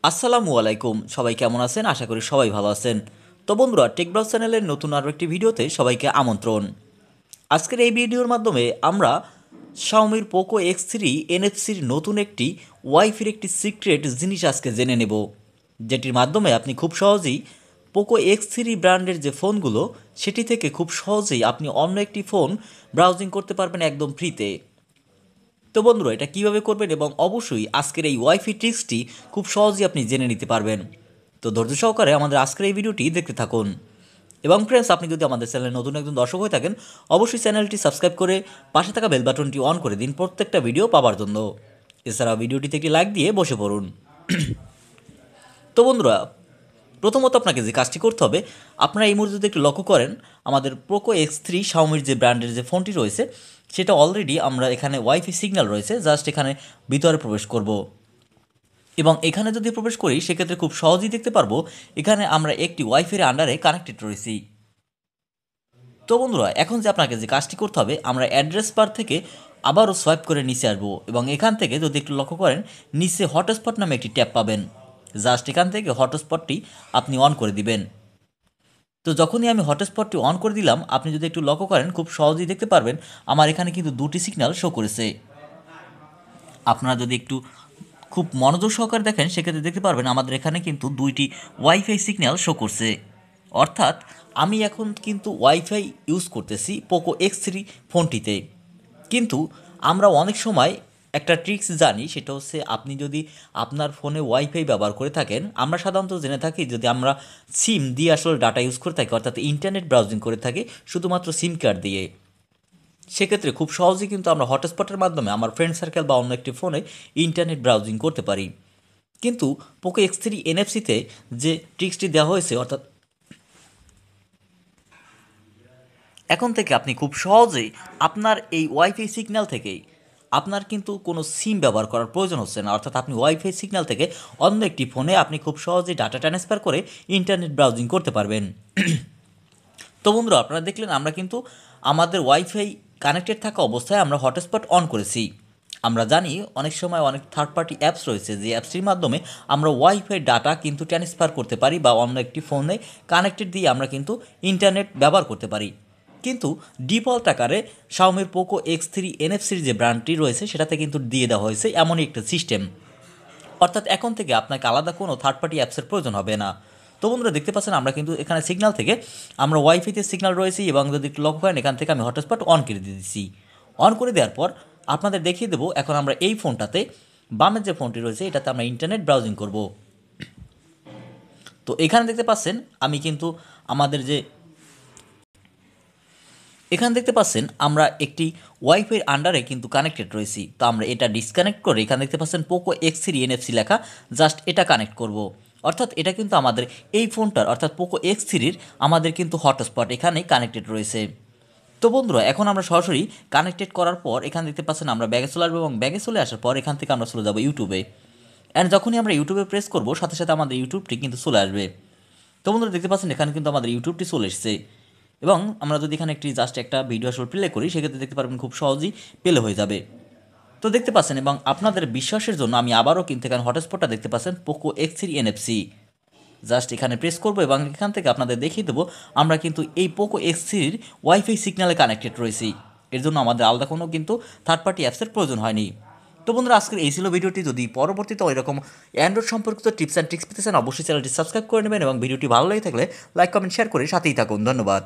আসসালামু আলাইকুম, সবাই কেমন আছেন? আশা করি সবাই ভালো আছেন। তো বন্ধুরা, টেকব্রাউজ চ্যানেলের নতুন আরও একটি ভিডিওতে সবাইকে আমন্ত্রণ। আজকের এই ভিডিওর মাধ্যমে আমরা শাওমির পোকো X3 এনএফসির নতুন একটি ওয়াইফাইয়ের একটি সিক্রেট জিনিস আজকে জেনে নেব, যেটির মাধ্যমে আপনি খুব সহজেই পোকো X3 ব্র্যান্ডের যে ফোনগুলো সেটি থেকে খুব সহজেই আপনি অন্য একটি ফোন ব্রাউজিং করতে পারবেন একদম ফ্রিতে। তো বন্ধুরা, এটা কীভাবে করবেন এবং অবশ্যই আজকের এই ওয়াইফাই ট্রিক্সটি খুব সহজেই আপনি জেনে নিতে পারবেন। তো ধৈর্য সহকারে আমাদের আজকের এই ভিডিওটি দেখতে থাকুন। এবং ফ্রেন্ডস, আপনি যদি আমাদের চ্যানেলে নতুন একজন দর্শক হয়ে থাকেন, অবশ্যই চ্যানেলটি সাবস্ক্রাইব করে পাশে থাকা বেল বাটনটি অন করে দিন প্রত্যেকটা ভিডিও পাওয়ার জন্য। এছাড়াও ভিডিওটিতে একটি লাইক দিয়ে বসে পড়ুন। তো বন্ধুরা, প্রথমত আপনাকে যে কাজটি করতে হবে, আপনারা এই মুহূর্তে যদি একটু লক্ষ্য করেন, আমাদের পোকো X3 শাওমির যে ব্র্যান্ডের যে ফোনটি রয়েছে সেটা অলরেডি আমরা এখানে ওয়াইফাই সিগন্যাল রয়েছে, জাস্ট এখানে ভিতরে প্রবেশ করব। এবং এখানে যদি প্রবেশ করি সেক্ষেত্রে খুব সহজেই দেখতে পারবো এখানে আমরা একটি ওয়াইফাইয়ের আন্ডারে কানেক্টেড রয়েছি। তো বন্ধুরা, এখন যে আপনাকে যে কাজটি করতে হবে, আমরা অ্যাড্রেস বার থেকে আবারও সোয়াইপ করে নিচে আসবো এবং এখান থেকে যদি একটু লক্ষ্য করেন, নিচে হটস্পট নামে একটি ট্যাব পাবেন। জাস্ট এখান থেকে হটস্পটটি আপনি অন করে দিবেন। তো যখনই আমি হটস্পটটি অন করে দিলাম, আপনি যদি একটু লক্ষ্য করেন খুব সহজেই দেখতে পারবেন আমার এখানে কিন্তু দুটি সিগন্যাল শো করেছে। আপনারা যদি একটু খুব মনোযোগ সহকারে দেখেন সেক্ষেত্রে দেখতে পারবেন আমাদের এখানে কিন্তু দুইটি ওয়াইফাই সিগন্যাল শো করছে। অর্থাৎ আমি এখন কিন্তু ওয়াইফাই ইউজ করতেছি পোকো X3 ফোনটিতে। কিন্তু আমরা অনেক সময় একটা ট্রিক্স জানি, সেটা হচ্ছে আপনি যদি আপনার ফোনে ওয়াইফাই ব্যবহার করে থাকেন, আমরা সাধারণত জেনে থাকি যদি আমরা সিম দিয়ে আসলে ডাটা ইউজ করে থাকি, অর্থাৎ ইন্টারনেট ব্রাউজিং করে থাকি শুধুমাত্র সিম কার্ড দিয়ে, সেক্ষেত্রে খুব সহজেই কিন্তু আমরা হটস্পটের মাধ্যমে আমার ফ্রেন্ড সার্কেল বা অন্য একটি ফোনে ইন্টারনেট ব্রাউজিং করতে পারি। কিন্তু পোকো X3 এনএফসিতে যে ট্রিক্সটি দেওয়া হয়েছে, অর্থাৎ এখন থেকে আপনি খুব সহজেই আপনার এই ওয়াইফাই সিগন্যাল থেকেই আপনার কিন্তু কোনো সিম ব্যবহার করার প্রয়োজন হচ্ছে না, অর্থাৎ আপনি ওয়াইফাই সিগন্যাল থেকে অন্য একটি ফোনে আপনি খুব সহজেই ডাটা ট্রান্সফার করে ইন্টারনেট ব্রাউজিং করতে পারবেন। তো বন্ধুরা, আপনারা দেখলেন আমরা কিন্তু আমাদের ওয়াইফাই কানেক্টেড থাকা অবস্থায় আমরা হটস্পট অন করেছি। আমরা জানি অনেক সময় অনেক থার্ড পার্টি অ্যাপস রয়েছে যে অ্যাপসটির মাধ্যমে আমরা ওয়াইফাই ডাটা কিন্তু ট্রান্সফার করতে পারি বা অন্য একটি ফোনে কানেক্টেড দিয়ে আমরা কিন্তু ইন্টারনেট ব্যবহার করতে পারি। কিন্তু ডিফল্ট আকারে শাওমির পোকো X3 এনএফসির যে ব্র্যান্ডটি রয়েছে সেটাতে কিন্তু দিয়ে দেওয়া হয়েছে এমনই একটা সিস্টেম। অর্থাৎ এখন থেকে আপনাকে আলাদা কোনো থার্ড পার্টি অ্যাপসের প্রয়োজন হবে না। তো বন্ধুরা, দেখতে পাচ্ছেন আমরা কিন্তু এখানে সিগন্যাল থেকে আমরা ওয়াইফাইতে সিগন্যাল রয়েছি এবং যদি একটু লক্ষ্য করেন এখান থেকে আমি হটস্পট অন করে দিয়ে দিচ্ছি। অন করে দেওয়ার পর আপনাদের দেখিয়ে দেবো এখন আমরা এই ফোনটাতে, বামের যে ফোনটি রয়েছে এটাতে আমরা ইন্টারনেট ব্রাউজিং করব। তো এখানে দেখতে পাচ্ছেন আমি কিন্তু আমাদের যে এখানে দেখতে পাচ্ছেন আমরা একটি ওয়াইফাইয়ের আন্ডারে কিন্তু কানেক্টেড রয়েছি। তো আমরা এটা ডিসকানেক্ট করে এখানে দেখতে পাচ্ছেন পোকো X3 এনএফসি লেখা, জাস্ট এটা কানেক্ট করব। অর্থাৎ এটা কিন্তু আমাদের এই ফোনটার অর্থাৎ পোকো X3-র আমাদের কিন্তু হটস্পট এখানেই কানেক্টেড রয়েছে। তো বন্ধুরা, এখন আমরা সরাসরি কানেক্টেড করার পর এখানে দেখতে পাচ্ছেন আমরা ব্যাগে চলে আসবো এবং ব্যাগে চলে আসার পর এখান থেকে আমরা চলে যাবো ইউটিউবে। অ্যান্ড যখনই আমরা ইউটিউবে প্রেস করবো সাথে সাথে আমাদের ইউটিউবটি কিন্তু চলে আসবে। তো বন্ধুরা, দেখতে পাচ্ছেন এখানে কিন্তু আমাদের ইউটিউবটি চলে এসেছে এবং আমরা যদি এখানে একটি জাস্ট একটা ভিডিও আসলে প্লে করি সেক্ষেত্রে দেখতে পারবেন খুব সহজেই প্লে হয়ে যাবে। তো দেখতে পাচ্ছেন এবং আপনাদের বিশ্বাসের জন্য আমি আবারও কিন্তু এখানে হটস্পটটা দেখতে পাচ্ছেন পোকো X3 এনএফসি, জাস্ট এখানে প্রেস করবো এবং এখান থেকে আপনাদের দেখিয়ে দেবো আমরা কিন্তু এই পোকো X3-র ওয়াইফাই সিগন্যালে কানেক্টেড রয়েছি। এর জন্য আমাদের আলাদা কোনো কিন্তু থার্ড পার্টি অ্যাপসের প্রয়োজন হয়নি। তো বন্ধুরা, আজকের এই ছিল ভিডিওটি। যদি পরবর্তীতে এরকম অ্যান্ড্রয়েড সম্পর্কিত টিপস অ্যান্ড ট্রিক্স পেতে চান অবশ্যই চ্যানেলটি সাবস্ক্রাইব করে নেবেন এবং ভিডিওটি ভালো লেগে থাকলে লাইক কমেন্ট শেয়ার করে সাথেই থাকুন। ধন্যবাদ।